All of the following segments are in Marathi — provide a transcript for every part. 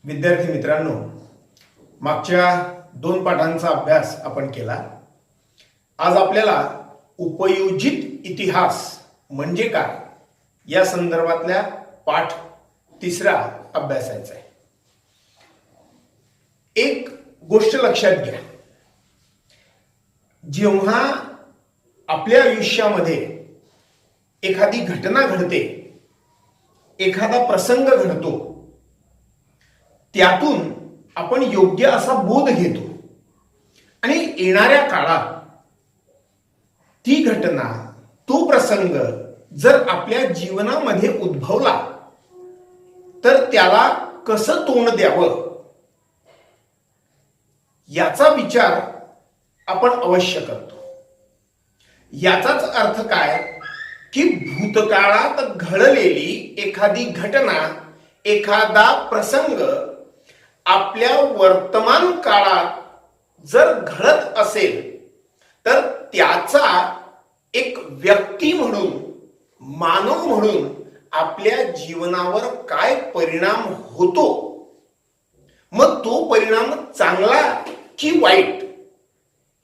विद्यार्थी मित्रांनो, मागच्या 2 पाठांचा अभ्यास आपण केला। आज आपल्याला उपयोजित इतिहास म्हणजे काय या संदर्भातल्या पाठ 3रा अभ्यासायचा आहे। एक गोष्ट लक्षात घ्या, जेव्हा आपल्या आयुष्यामध्ये एखादी घटना घडते, एखादा प्रसंग घडतो, त्यातून आपण योग्य असा बोध घेतो आणि येणाऱ्या काळात ती घटना, तो प्रसंग जर आपल्या जीवनामध्ये उद्भवला तर त्याला कसं तोंड द्यावं याचा विचार आपण अवश्य करतो। याचाच अर्थ काय की भूतकाळात घडलेली एखादी घटना, एखादा प्रसंग आपल्या वर्तमान काळात जर घडत असेल तर त्याचा एक व्यक्ती म्हणून, मानव म्हणून आपल्या जीवनावर काय परिणाम होतो, मग तो परिणाम चांगला की वाईट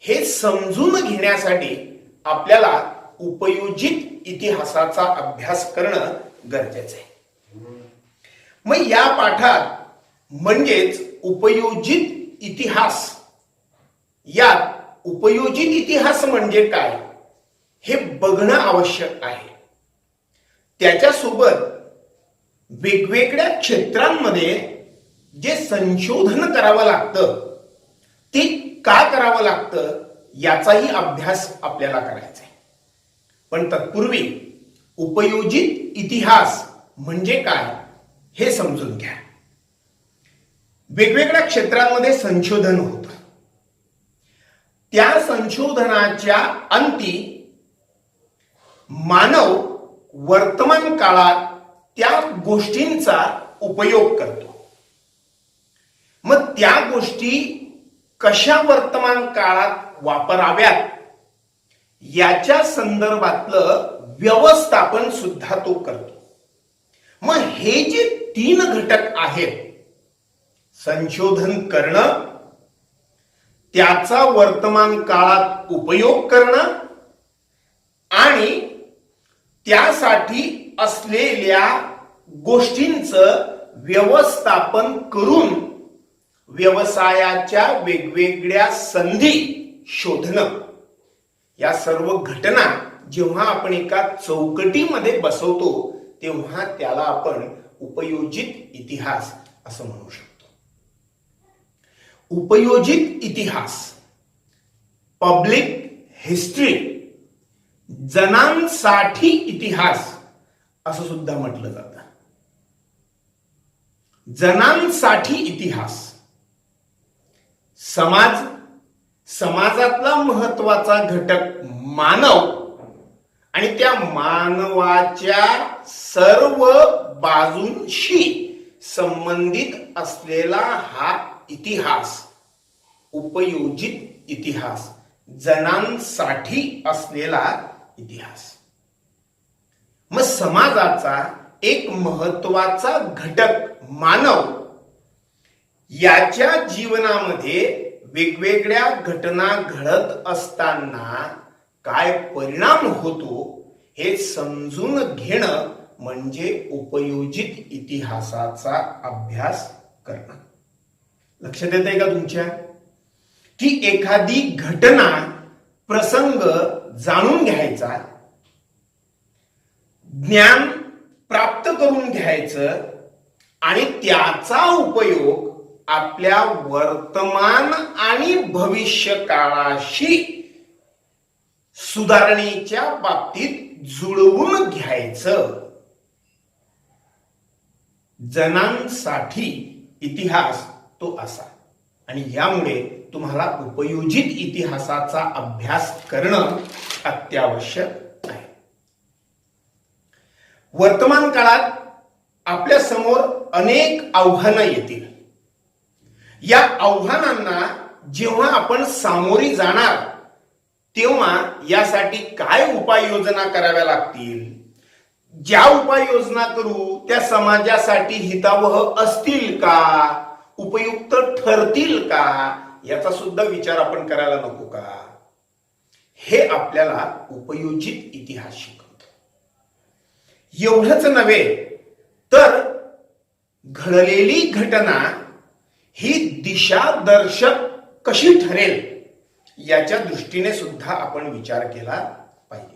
हे समजून घेण्यासाठी आपल्याला उपयोजित इतिहासाचा अभ्यास करणं गरजेचं आहे। मग या पाठात म्हणजेच उपयोजित इतिहास, यात उपयोजित इतिहास म्हणजे काय हे बघणं आवश्यक आहे। त्याच्यासोबत वेगवेगळ्या क्षेत्रांमध्ये जे संशोधन करावं लागतं ते का करावं लागतं याचाही अभ्यास आपल्याला करायचा आहे। पण तत्पूर्वी उपयोजित इतिहास म्हणजे काय हे समजून घ्या। वेगवेगळ्या क्षेत्रांमध्ये संशोधन होतं, त्या संशोधनाच्या अंती मानव वर्तमान काळात त्या गोष्टींचा उपयोग करतो। मग त्या गोष्टी कशा वर्तमान काळात वापराव्यात याच्या संदर्भातलं व्यवस्थापन सुद्धा तो करतो। मग हे जे 3 घटक आहेत, संशोधन करणं, त्याचा वर्तमान काळात उपयोग करणं आणि त्यासाठी असलेल्या गोष्टींचं व्यवस्थापन करून व्यवसायाच्या वेगवेगळ्या संधी शोधणं, या सर्व घटना जेव्हा आपण एका चौकटीमध्ये बसवतो तेव्हा त्याला आपण उपयोजित इतिहास असं म्हणू शकतो। उपयोजित इतिहास, पब्लिक हिस्ट्री, जनांसाठी इतिहास असं सुद्धा म्हटलं जातं। जनांसाठी इतिहास, समाजातला महत्वाचा घटक मानव आणि त्या मानवाच्या सर्व बाजूंशी संबंधित असलेला हा इतिहास उपयोजित इतिहास, जनांसाठी असलेला इतिहास। मग समाजाचा एक महत्वाचा घटक मानव, याच्या जीवनामध्ये वेगवेगळ्या घटना घडत असताना काय परिणाम होतो हे समजून घेणं म्हणजे उपयोजित इतिहासाचा अभ्यास करणं। लक्षात येतंय का तुमच्या की एखादी घटना, प्रसंग जाणून घ्यायचा, ज्ञान प्राप्त करून घ्यायचं आणि त्याचा उपयोग आपल्या वर्तमान आणि भविष्य काळाशी सुधारणेच्या बाबतीत जुळवून घ्यायचं। जनांसाठी इतिहास तो असा, आणि यामुळे तुम्हाला उपयोजित इतिहासाचा अभ्यास करणं अत्यावश्यक आहे। वर्तमान काळात आपल्या समोर अनेक आव्हानं येतील। या आव्हानांना जेव्हा आपण सामोरी जाणार तेव्हा यासाठी काय उपाययोजना कराव्या लागतील, ज्या उपाययोजना करू त्या समाजासाठी हितावह असतील का, उपयुक्त ठरतील का, याचा सुद्धा विचार आपण करायला नको का? हे आपल्याला उपयोजित इतिहास शिकवतो. एवढंच नव्हे तर घडलेली घटना ही दिशादर्शक कशी ठरेल याच्या दृष्टीने सुद्धा आपण विचार केला पाहिजे.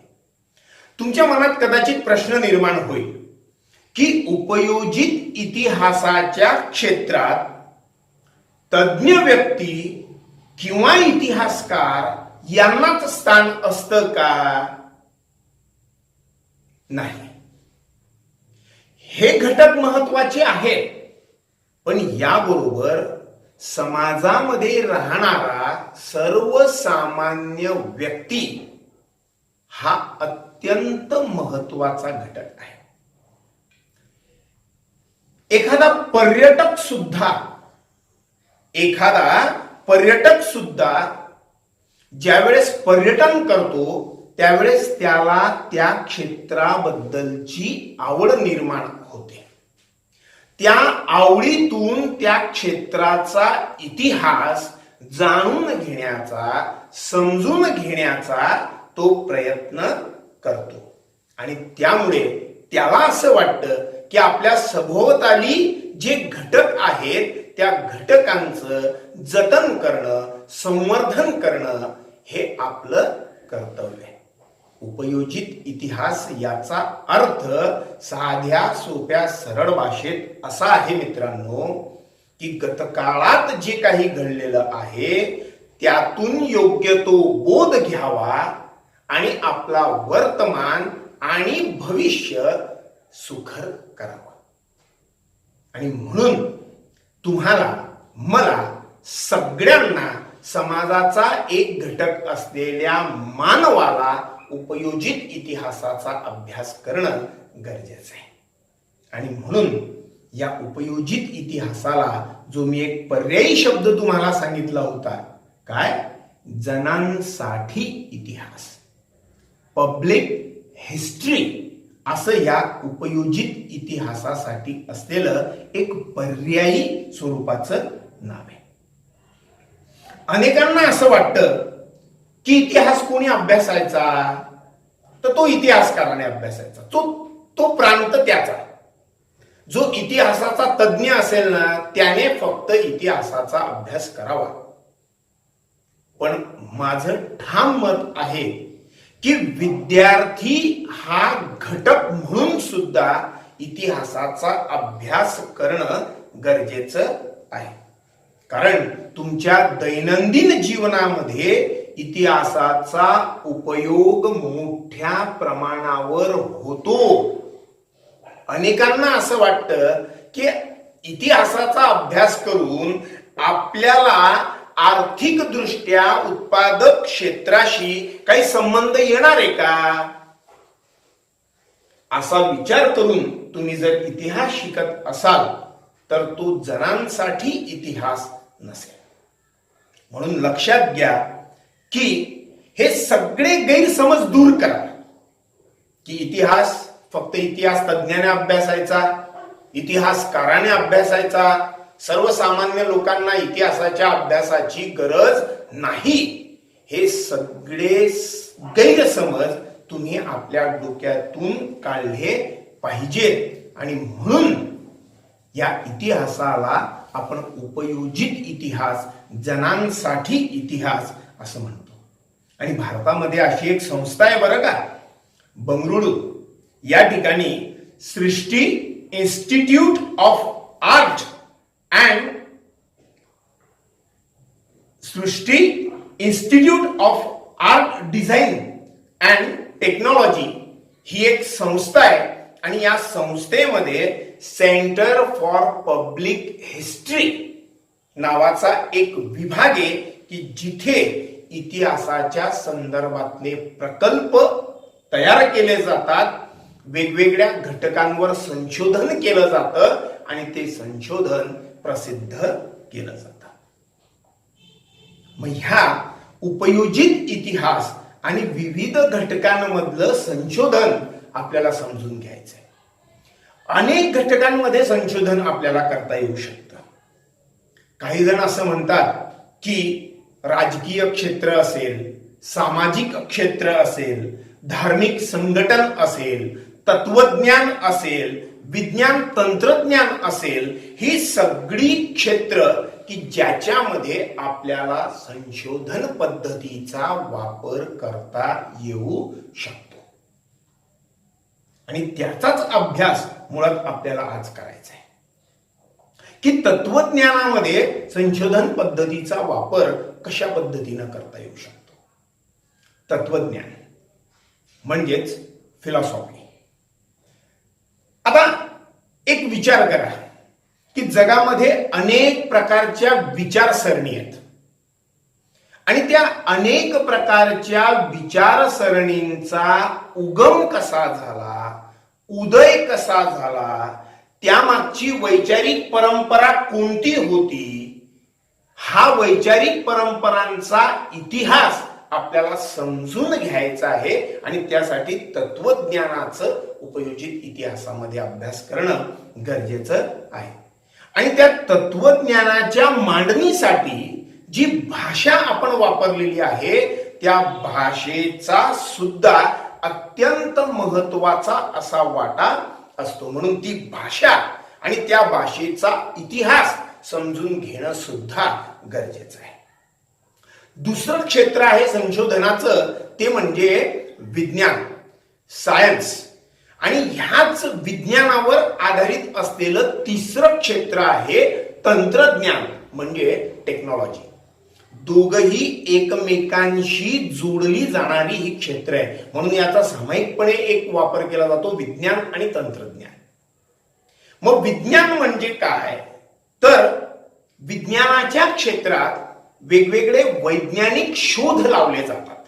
तुमच्या मनात कदाचित प्रश्न निर्माण होईल की उपयोजित इतिहासाच्या क्षेत्रात तज्ञ व्यक्ती किंवा इतिहासकार यांनाच स्थान असतं का? नाही, हे घटक महत्वाचे आहेत, पण याबरोबर समाजामध्ये राहणारा सर्वसामान्य व्यक्ती हा अत्यंत महत्वाचा घटक आहे. एखादा पर्यटक सुद्धा ज्यावेळेस पर्यटन करतो त्यावेळेस त्याला त्या क्षेत्राबद्दलची आवड निर्माण होते. त्या आवडीतून त्या क्षेत्राचा इतिहास जाणून घेण्याचा, समजून घेण्याचा तो प्रयत्न करतो आणि त्यामुळे त्याला असं वाटतं की आपल्या सभोवताली जे घटक आहेत त्या घटकांचं जतन करणं, संवर्धन करणं हे आपलं कर्तव्य आहे. उपयोजित इतिहास याचा अर्थ साध्या सोप्या सरळ भाषेत असा आहे मित्रांनो की गतकाळात जे काही घडलेलं आहे त्यातून योग्य तो बोध घ्यावा आणि आपला वर्तमान आणि भविष्य सुखर करावा. आणि म्हणून तुम्हाला, मला, सगळ्यांना समाजाचा एक घटक असलेल्या मानवाला उपयोजित इतिहासाचा अभ्यास करणं गरजेचं आहे. आणि म्हणून या उपयोजित इतिहासाला जो मी एक पर्यायी शब्द तुम्हाला सांगितला होता, काय? जनांसाठी इतिहास, पब्लिक हिस्ट्री, असं या उपयोजित इतिहासासाठी असलेलं एक पर्यायी स्वरूपाचं नाव आहे. अनेकांना असं वाटतं की इतिहास कोणी अभ्यासायचा, तर तो इतिहासकाराने अभ्यासायचा, तो प्रांत त्याचा. जो इतिहासाचा तज्ञ असेल ना त्याने फक्त इतिहासाचा अभ्यास करावा. पण माझं ठाम मत आहे की विद्यार्थी हा घटक म्हणून सुद्धा इतिहासाचा अभ्यास करणं गरजेचं आहे. कारण तुमच्या दैनंदिन जीवनामध्ये इतिहासाचा उपयोग मोठ्या प्रमाणावर होतो. अनेकांना असं वाटतं की इतिहासाचा अभ्यास करून आपल्याला आर्थिक दृष्ट्या उत्पादक क्षेत्राशी काही संबंध येणार आहे का, असा विचार करून तुम्ही जर इतिहास शिकत असाल तर तो जनांसाठी इतिहास नसेल. म्हणून लक्षात घ्या की हे सगळे गैरसमज दूर करा की इतिहास फक्त इतिहास तज्ञाने अभ्यासायचा, इतिहासकाराने अभ्यासायचा, सर्वसामान्य लोकांना इतिहासाच्या अभ्यासाची गरज नाही. हे सगळे गैरसमज तुम्ही आपल्या डोक्यातून काढले पाहिजेत. आणि म्हणून या इतिहासाला आपण उपयोजित इतिहास, जनांसाठी इतिहास असं म्हणतो. आणि भारतामध्ये अशी एक संस्था आहे बरं का, बंगळुरू या ठिकाणी Srishti institute of art and Srishti institute of art design and technology ही एक संस्था आहे. आणि या संस्थेमध्ये सेंटर फॉर पब्लिक हिस्ट्री नावाचा एक विभाग आहे की जिथे इतिहासाच्या संदर्भातले प्रकल्प तयार केले जातात, वेगवेगळ्या घटकांवर संशोधन केलं जातं आणि ते संशोधन प्रसिद्ध केलं जातं. मग ह्या उपयोजित इतिहास आणि विविध घटकांमधलं संशोधन आपल्याला समजून घ्यायचं. अनेक घटकांमध्ये संशोधन आपल्याला करता येऊ शकतं. काही जण असं म्हणतात की राजकीय क्षेत्र असेल, सामाजिक क्षेत्र असेल, धार्मिक संघटन असेल, तत्वज्ञान असेल, विज्ञान तंत्रज्ञान असेल, ही सगळी क्षेत्र की ज्याच्यामध्ये आपल्याला संशोधन पद्धतीचा वापर करता येऊ शकतो. आणि त्याचाच अभ्यास मुळात आपल्याला आज करायचा आहे की तत्वज्ञानामध्ये संशोधन पद्धतीचा वापर कशा पद्धतीने करता येऊ शकतो. तत्वज्ञान म्हणजेच फिलॉसॉफी. आता एक विचार करा की जगामध्ये अनेक प्रकारच्या विचारसरणी आहेत आणि त्या अनेक प्रकारच्या विचारसरणींचा उगम कसा झाला, उदय कसा झाला, त्यामागची वैचारिक परंपरा कोणती होती, हा वैचारिक परंपरांचा इतिहास आपल्याला समजून घ्यायचा आहे आणि त्यासाठी तत्वज्ञानाचं उपयोजित इतिहासामध्ये अभ्यास करणं गरजेचं आहे. आणि त्या तत्वज्ञानाच्या मांडणीसाठी जी भाषा आपण वापरलेली आहे त्या भाषेचा सुद्धा अत्यंत महत्वाचा असा वाटा असतो. म्हणून ती भाषा आणि त्या भाषेचा इतिहास समजून घेणं सुद्धा गरजेचं आहे. दुसरं क्षेत्र आहे संशोधनाचं, ते म्हणजे विज्ञान, सायन्स. आणि ह्याच विज्ञानावर आधारित असलेलं तिसरं क्षेत्र आहे तंत्रज्ञान म्हणजे टेक्नॉलॉजी. दोघही एकमेकांशी जोडली जाणारी ही क्षेत्र आहे. म्हणून याचा सामायिकपणे एक वापर केला जातो, विज्ञान आणि तंत्रज्ञान. मग विज्ञान म्हणजे काय, तर विज्ञानाच्या क्षेत्रात वेगवेगळे वैज्ञानिक शोध लावले जातात.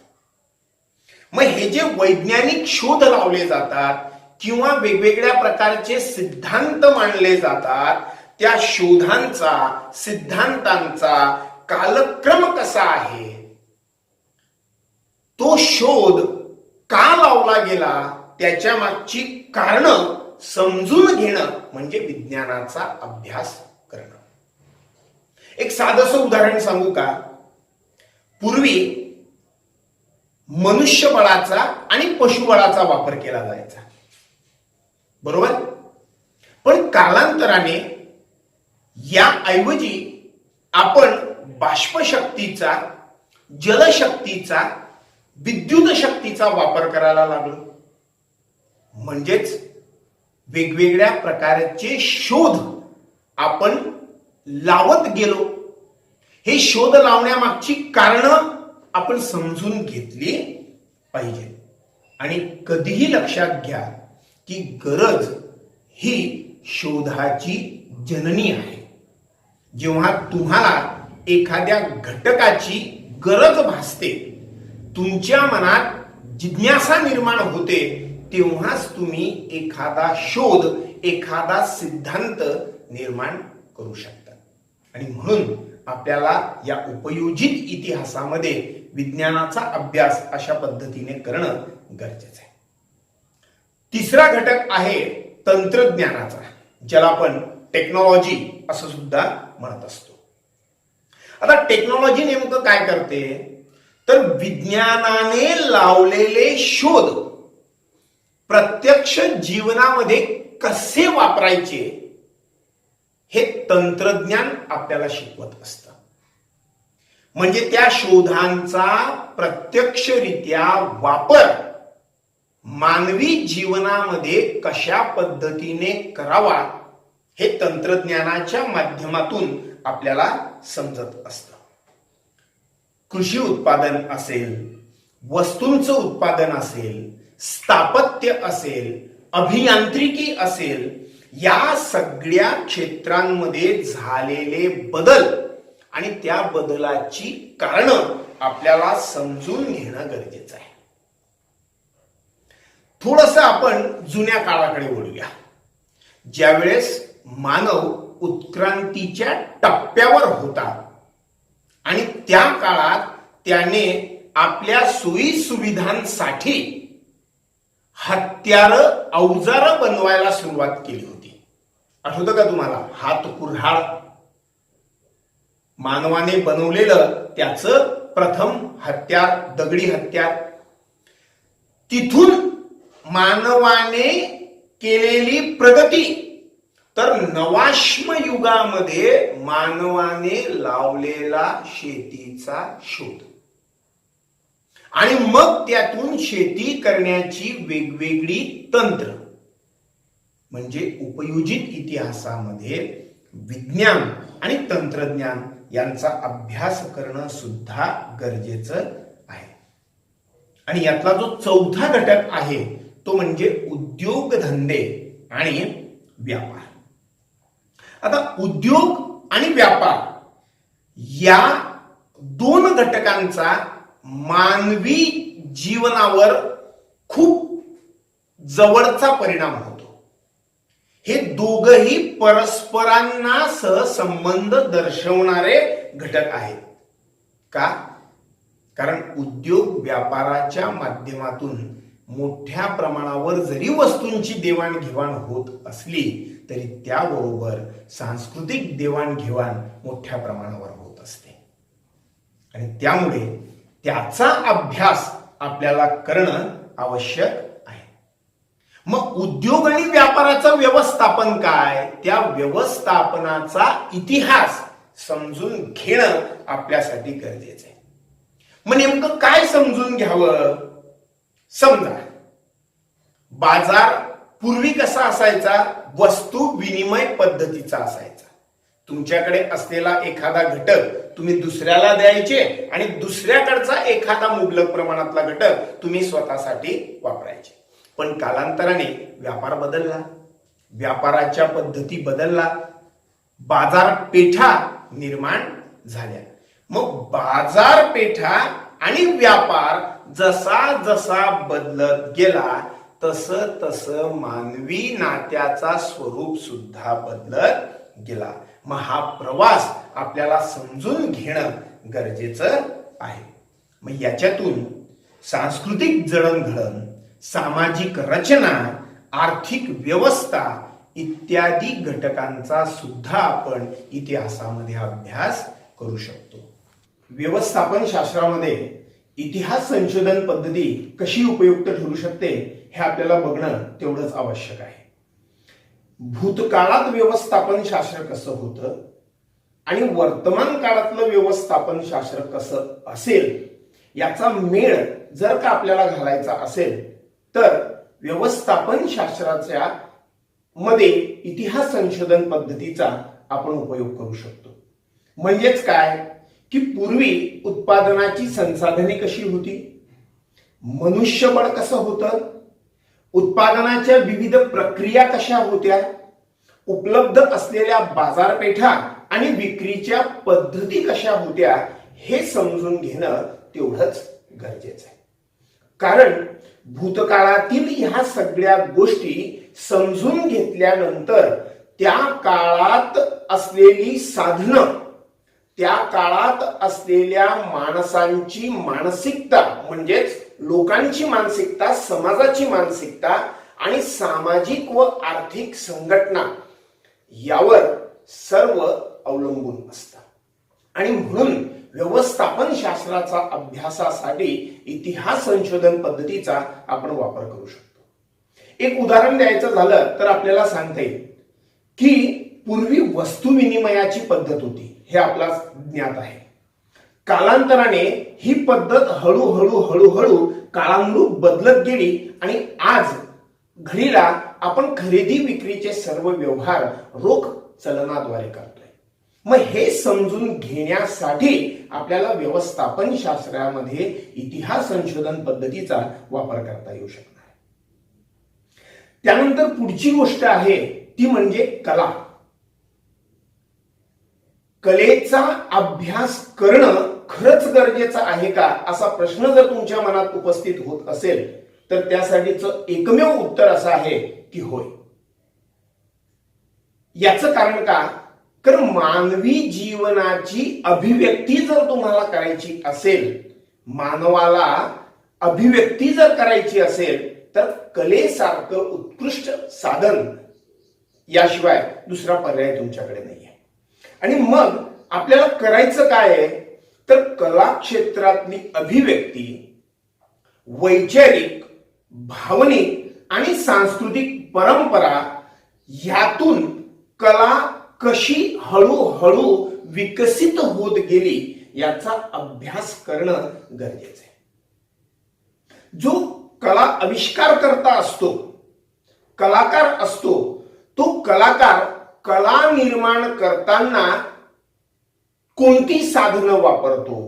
मग हे जे वैज्ञानिक शोध लावले जातात किंवा वेगवेगळ्या प्रकारचे सिद्धांत मांडले जातात, त्या शोधांचा, सिद्धांतांचा कालक्रम कसा आहे, तो शोध का लावला गेला, त्याच्या मागची कारणं समजून घेणं म्हणजे विज्ञानाचा अभ्यास करणं. एक साधंसं उदाहरण सांगू का. पूर्वी मनुष्यबळाचा आणि पशुबळाचा वापर केला जायचा, बरोबर. पण कालांतराने याऐवजी आपण बाष्पशक्तीचा, जलशक्तीचा, विद्युत शक्तीचा वापर करायला लागलो. म्हणजेच वेगवेगळ्या प्रकारचे शोध आपण लावत गेलो. हे शोध लावण्यामागची कारणं आपण समजून घेतली पाहिजे. आणि कधीही लक्षात घ्या की गरज ही शोधाची जननी आहे. जेव्हा तुम्हाला एखाद्या घटकाची गरज भासते, तुमच्या मनात जिज्ञासा निर्माण होते, तेव्हाच तुम्ही एखादा शोध, एखादा सिद्धांत निर्माण करू शकता. आणि म्हणून आपल्याला या उपयोजित इतिहासामध्ये विज्ञानाचा अभ्यास अशा पद्धतीने करणं गरजेचं आहे. तिसरा घटक आहे तंत्रज्ञानाचा, ज्याला आपण टेक्नॉलॉजी असं सुद्धा म्हणत असतो. आता टेक्नॉलॉजी नेमकं काय करते, तर विज्ञानाने लावलेले शोध प्रत्यक्ष जीवनामध्ये कसे वापरायचे हे तंत्रज्ञान आपल्याला शिकवत असतं. म्हणजे त्या शोधांचा प्रत्यक्षरित्या वापर मानवी जीवनामध्ये कशा पद्धतीने करावा हे तंत्रज्ञानाच्या माध्यमातून आपल्याला समजत असतं. कृषी उत्पादन असेल, वस्तूंचं उत्पादन असेल, स्थापत्य असेल, अभियांत्रिकी असेल, या सगळ्या क्षेत्रांमध्ये झालेले बदल आणि त्या बदलाची कारणं आपल्याला समजून घेणं गरजेचं आहे. थोडंसं आपण जुन्या काळाकडे वळूया. ज्यावेळेस मानव उत्क्रांतीच्या टप्प्यावर होता आणि त्या काळात त्याने आपल्या सोयी सुविधांसाठी हत्यार अवजार बनवायला सुरुवात केली होती. आठवतं का तुम्हाला? हात कुऱ्हाड मानवाने बनवलेलं त्याचं प्रथम हत्यार, दगडी हत्यार. तिथून मानवाने केलेली प्रगती, तर नवाश्म युगामध्ये मानवाने लावलेला शेतीचा शोध, आणि मग त्यातून शेती करण्याची वेगवेगळी तंत्र, म्हणजे उपयोजित इतिहासामध्ये विज्ञान आणि तंत्रज्ञान यांचा अभ्यास करणं सुद्धा गरजेचं आहे. आणि यातला जो चौथा घटक आहे तो म्हणजे उद्योगधंदे आणि व्यापार. आता उद्योग आणि व्यापार या दोन घटकांचा मानवी जीवनावर खूप जवळचा परिणाम होतो. हे दोघही परस्परांना सहसंबंध दर्शवणारे घटक आहेत. का? कारण उद्योग व्यापाराच्या माध्यमातून मोठ्या प्रमाणावर जरी वस्तूंची देवाणघेवाण होत असली तरी त्याबरोबर सांस्कृतिक देवाणघेवाण मोठ्या प्रमाणावर होत असते, आणि त्यामुळे त्याचा अभ्यास आपल्याला करणं आवश्यक आहे. मग उद्योग आणि व्यापाराचं व्यवस्थापन काय? त्या व्यवस्थापनाचा इतिहास समजून घेणं आपल्यासाठी गरजेचं आहे. मग नेमकं काय समजून घ्यावं? समजा बाजार पूर्वी कसा असायचा? वस्तू विनिमय पद्धतीचा असायचा. तुमच्याकडे असलेला एखादा घटक तुम्ही दुसऱ्याला द्यायचे आणि दुसऱ्याकडचा एखादा मुबलक प्रमाणातला घटक तुम्ही स्वतःसाठी वापरायचे. पण कालांतराने व्यापार बदलला, व्यापाराच्या पद्धती बदलला, बाजारपेठा निर्माण झाल्या. मग बाजारपेठा आणि व्यापार जसा जसा बदलत गेला तसं तसं मानवी नात्याचा स्वरूप सुद्धा बदलत गेला. मग हा प्रवास आपल्याला समजून घेणं गरजेचं आहे. मग याच्यातून सांस्कृतिक जडणघडण, सामाजिक रचना, आर्थिक व्यवस्था इत्यादी घटकांचा सुद्धा आपण इतिहासामध्ये अभ्यास करू शकतो. व्यवस्थापन शास्त्रामध्ये इतिहास संशोधन पद्धती कशी उपयुक्त ठरू शकते हे आपल्याला बघणं तेवढंच आवश्यक आहे. भूतकाळात व्यवस्थापन शास्त्र कसं होतं आणि वर्तमान काळातलं व्यवस्थापन शास्त्र कसं असेल याचा मेळ जर का आपल्याला घालायचा असेल तर व्यवस्थापन शास्त्राच्या मध्ये इतिहास संशोधन पद्धतीचा आपण उपयोग करू शकतो. म्हणजेच काय की पूर्वी उत्पादनाची संसाधने कशी होती, मनुष्यबळ कसं होतं, उत्पादनाच्या विविध प्रक्रिया कशा होत्या, उपलब्ध असलेल्या बाजारपेठा आणि विक्रीच्या पद्धती कशा होत्या हे समजून घेणं तेवढंच गरजेचं आहे. कारण भूतकाळातील ह्या सगळ्या गोष्टी समजून घेतल्यानंतर त्या काळात असलेली साधनं, त्या काळात असलेल्या माणसांची मानसिकता म्हणजेच लोकांची मानसिकता, समाजाची मानसिकता आणि सामाजिक व आर्थिक संघटना यावर सर्व अवलंबून असतं. आणि म्हणून व्यवस्थापन शास्त्राचा अभ्यासासाठी इतिहास संशोधन पद्धतीचा आपण वापर करू शकतो. एक उदाहरण द्यायचं झालं तर आपल्याला सांगता येईल की पूर्वी वस्तू विनिमयाची पद्धत होती, हे आपला ज्ञात आहे. कालांतराने ही पद्धत हळूहळू हळूहळू काळानुरूप बदलत गेली आणि आज घडीला आपण खरेदी विक्रीचे सर्व व्यवहार रोख चलनाद्वारे करतोय. मग हे समजून घेण्यासाठी आपल्याला व्यवस्थापन शास्त्रामध्ये इतिहास संशोधन पद्धतीचा वापर करता येऊ शकणार. त्यानंतर पुढची गोष्ट आहे ती म्हणजे कला. कलेचा अभ्यास करणं खरंच गरजेचं आहे का असा प्रश्न जर तुमच्या मनात उपस्थित होत असेल तर त्यासाठीचं एकमेव उत्तर असं आहे की होय. याचं कारण का? कारण मानवी जीवनाची अभिव्यक्ती जर तुम्हाला करायची असेल, मानवाला अभिव्यक्ती जर करायची असेल तर कलेसारखं उत्कृष्ट साधन याशिवाय दुसरा पर्याय तुमच्याकडे नाहीये. आणि मग आपल्याला करायचं काय आहे, तर कला क्षेत्रातली अभिव्यक्ती वैचारिक, भावनिक आणि सांस्कृतिक परंपरा ह्यातून कला कशी हळूहळू विकसित होत गेली याचा अभ्यास करणं गरजेचं आहे. जो कला आविष्कार करता असतो, कलाकार असतो, तो कलाकार कला निर्माण करताना कोणती साधनं वापरतो,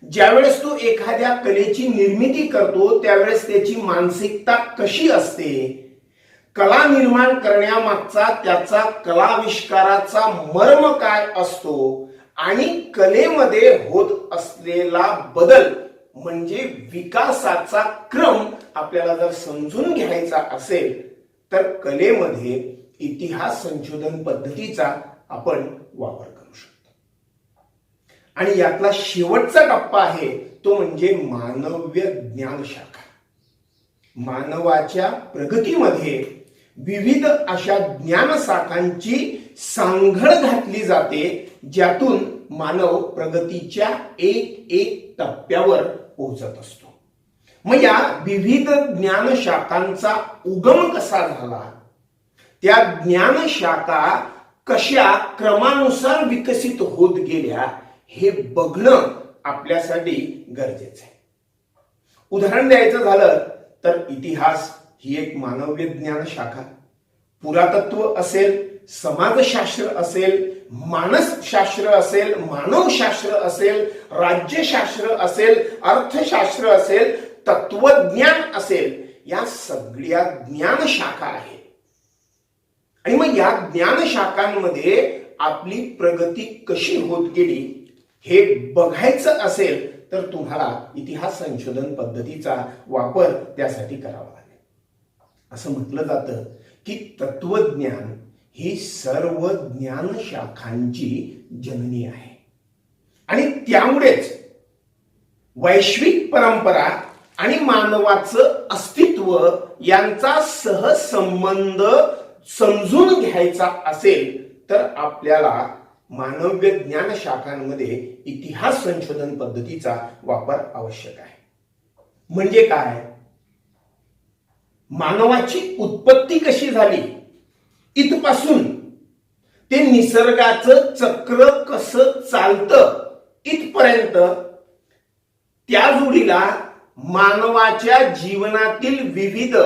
ज्यावेळेस तो एखाद्या कलेची निर्मिती करतो त्यावेळेस त्याची मानसिकता कशी असते, कला निर्माण करण्यामागचा त्याचा कलाविष्काराचा मर्म काय असतो आणि कलेमध्ये होत असलेला बदल म्हणजे विकासाचा क्रम आपल्याला जर समजून घ्यायचा असेल तर कलेमध्ये इतिहास संशोधन पद्धतीचा आपण वापर करू शकतो. आणि यातला शेवटचा टप्पा आहे तो म्हणजे मानव्य ज्ञान शाखा. मानवाच्या प्रगतीमध्ये विविध अशा ज्ञान शाखांची सांगड घातली जाते ज्यातून मानव प्रगतीच्या एक एक टप्प्यावर पोहोचत असतो. मग या विविध ज्ञान शाखांचा उगम कसा झाला, त्या ज्ञान शाखा कशा क्रमानुसार विकसित होत गेल्या हे बघणं आपल्यासाठी गरजेचं आहे. उदाहरण द्यायचं झालं तर इतिहास ही एक मानव्य ज्ञान शाखा, पुरातत्व असेल, समाजशास्त्र असेल, मानसशास्त्र असेल, मानवशास्त्र असेल, राज्यशास्त्र असेल, अर्थशास्त्र असेल, तत्वज्ञान असेल, या सगळ्या ज्ञान शाखा आहेत. आणि मग या ज्ञान शाखांमध्ये आपली प्रगती कशी होत गेली हे बघायचं असेल तर तुम्हाला इतिहास संशोधन पद्धतीचा वापर त्यासाठी करावा लागेल. असं म्हटलं जातं की तत्वज्ञान ही सर्व ज्ञान शाखांची जननी आहे आणि त्यामुळेच वैश्विक परंपरा आणि मानवाचं अस्तित्व यांचा सहसंबंध समजून घ्यायचा असेल तर आपल्याला मानव्य ज्ञान शाखांमध्ये इतिहास संशोधन पद्धतीचा वापर आवश्यक आहे. म्हणजे काय, मानवाची उत्पत्ती कशी झाली इथपासून ते निसर्गाचं चक्र कसं चालतं इथपर्यंत, त्या जोडीला मानवाच्या जीवनातील विविध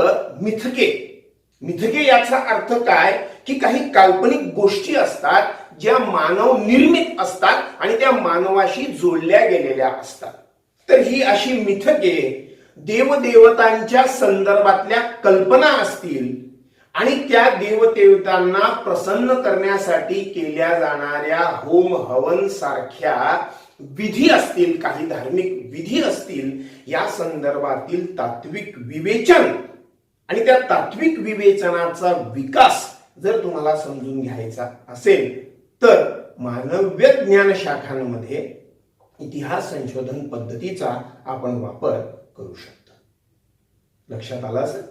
मिथके याचा अर्थ काय की काही काल्पनिक गोष्टी असतात ज्या मानव निर्मित असतात आणि त्या मानवाशी जोडल्या गेलेल्या असतात. तर ही अशी मिथके देवदेवतांच्या संदर्भातल्या कल्पना असतील आणि त्या देवदेवतांना प्रसन्न करण्यासाठी केल्या जाणाऱ्या होम हवन सारख्या विधी असतील, काही धार्मिक विधी असतील, या संदर्भातील तात्विक विवेचन आणि त्या तात्विक विवेचनाचा विकास जर तुम्हाला समजून घ्यायचा असेल तर मानव्य ज्ञान शाखांमध्ये इतिहास संशोधन पद्धतीचा आपण वापर करू शकतो. लक्षात आलं असेल.